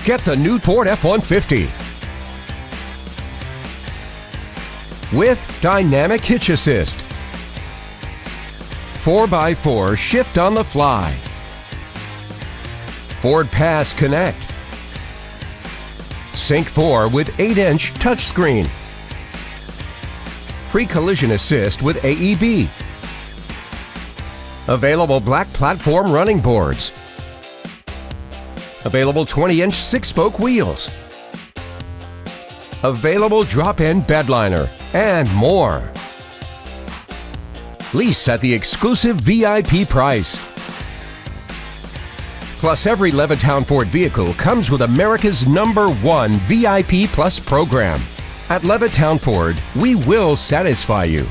Get the new Ford F-150 with dynamic hitch assist, 4x4 shift on the fly, Ford Pass Connect, Sync 4 with 8-inch touchscreen, pre-collision assist with AEB, available black platform running boards, available 20-inch 6-spoke wheels, available drop-in bed liner, and more. Lease at the exclusive VIP price. Plus, every Levittown Ford vehicle comes with America's #1 VIP Plus program. At Levittown Ford, we will satisfy you.